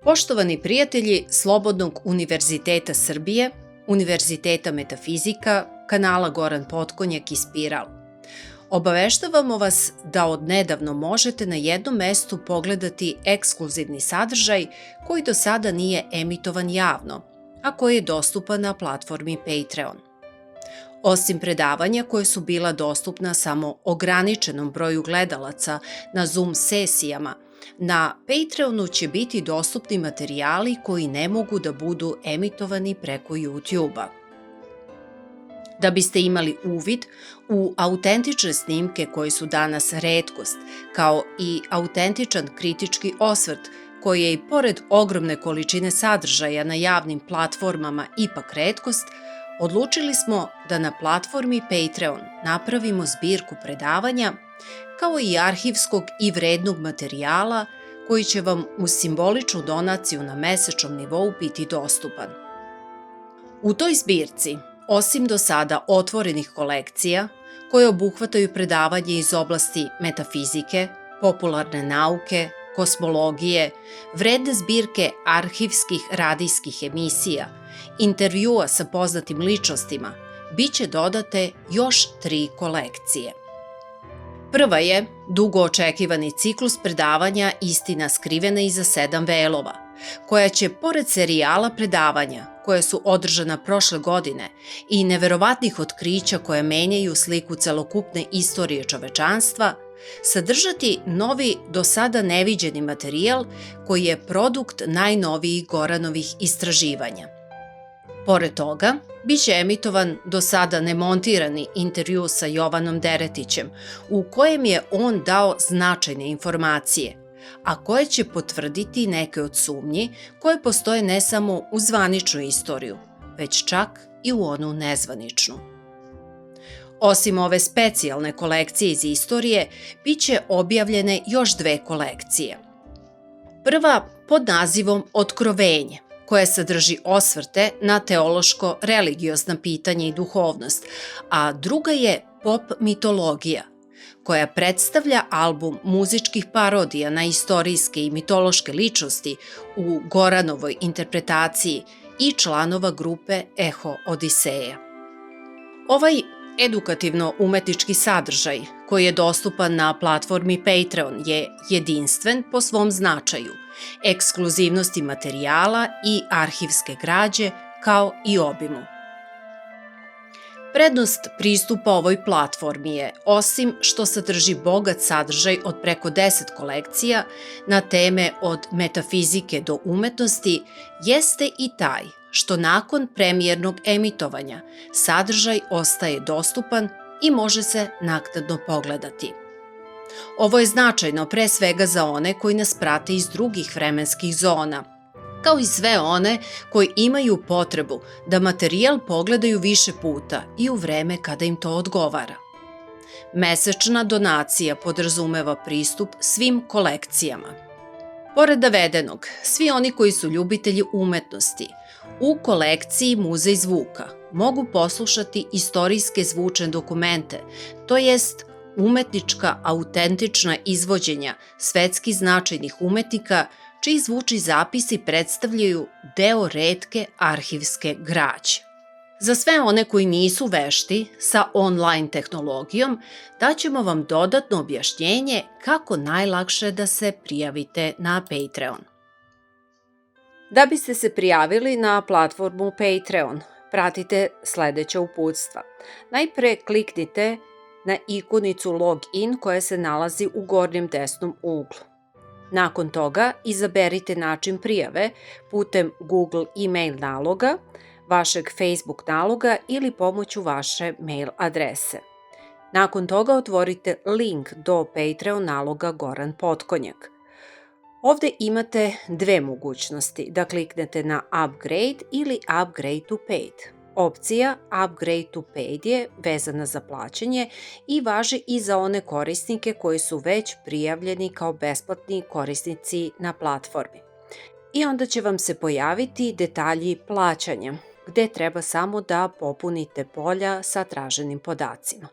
Poštovani prijatelji Slobodnog univerziteta Srbije, Univerziteta metafizika, kanala Goran Potkonjak i Spiral. Obaveštavamo vas da od nedavno možete na jednom mestu pogledati ekskluzivni sadržaj koji do sada nije emitovan javno, a koji je dostupan na platformi Patreon. Osim predavanja koje su bila dostupna samo ograničenom broju gledalaca na Zoom sesijama, na Patreonu će biti dostupni materijali koji ne mogu da budu emitovani preko YouTube-a. Da biste imali uvid u autentične snimke koji su danas retkost, kao i autentičan kritički osvrt koji je i pored ogromne količine sadržaja na javnim platformama ipak retkost, odlučili smo da na platformi Patreon napravimo zbirku predavanja, kao i arhivskog i vrednog materijala koji će vam uz simboličnu donaciju na mesečnom nivou biti dostupan. U toj zbirci, osim do sada otvorenih kolekcija, koje obuhvataju predavanje iz oblasti metafizike, popularne nauke, kosmologije, vredne zbirke arhivskih radijskih emisija, intervjua sa poznatim ličnostima, biće dodate još 3 kolekcije. Prva je dugo očekivani ciklus predavanja Istina skrivena iza 7 velova, koja će, pored serijala predavanja koje su održana prošle godine i neverovatnih otkrića koje menjaju sliku celokupne istorije čovečanstva, sadržati novi, do sada neviđeni materijal koji je produkt najnovijih Goranovih istraživanja. Pored toga, biće emitovan do sada nemontirani intervju sa Jovanom Deretićem, u kojem je on dao značajne informacije, a koje će potvrditi neke od sumnji koje postoje ne samo u zvaničnu istoriju, već čak i u onu nezvaničnu. Osim ove specijalne kolekcije iz istorije, biće objavljene još 2 kolekcije. Prva pod nazivom Otkrovenje, koja sadrži osvrte na teološko-religiozna pitanja i duhovnost, a druga je Pop mitologija, koja predstavlja album muzičkih parodija na istorijske i mitološke ličnosti u Goranovoj interpretaciji i članova grupe Eho Odiseja. Ovaj edukativno-umetnički sadržaj, koji je dostupan na platformi Patreon, je jedinstven po svom značaju, ekskluzivnosti materijala i arhivske građe, kao i obimu. Prednost pristupa ovoj platformi je, osim što sadrži bogat sadržaj od preko 10 kolekcija na teme od metafizike do umetnosti, jeste i taj što nakon premijernog emitovanja sadržaj ostaje dostupan i može se naknadno pogledati. Ovo je značajno pre svega za one koji nas prate iz drugih vremenskih zona, kao i sve one koji imaju potrebu da materijal pogledaju više puta i u vreme kada im to odgovara. Mesečna donacija podrazumeva pristup svim kolekcijama. Pored navedenog, svi oni koji su ljubitelji umetnosti, u kolekciji Muzej zvuka mogu poslušati istorijske zvučne dokumente, to jest umetnička autentična izvođenja svetski značajnih umetnika, čiji zvučni zapisi predstavljaju deo retke arhivske građe. Za sve one koji nisu vešti sa online tehnologijom, daćemo vam dodatno objašnjenje kako najlakše da se prijavite na Patreon. Da biste se prijavili na platformu Patreon, pratite sledeća uputstva. Najpre kliknite na ikonicu Login koja se nalazi u gornjem desnom uglu. Nakon toga izaberite način prijave putem Google e-mail naloga, vašeg Facebook naloga ili pomoću vaše mail adrese. Nakon toga otvorite link do Patreon naloga Goran Potkonjak. Ovde imate 2 mogućnosti, da kliknete na Upgrade ili Upgrade to Paid. Opcija Upgrade to Paid je vezana za plaćanje i važi i za one korisnike koji su već prijavljeni kao besplatni korisnici na platformi. I onda će vam se pojaviti detalji plaćanja, gde treba samo da popunite polja sa traženim podacima.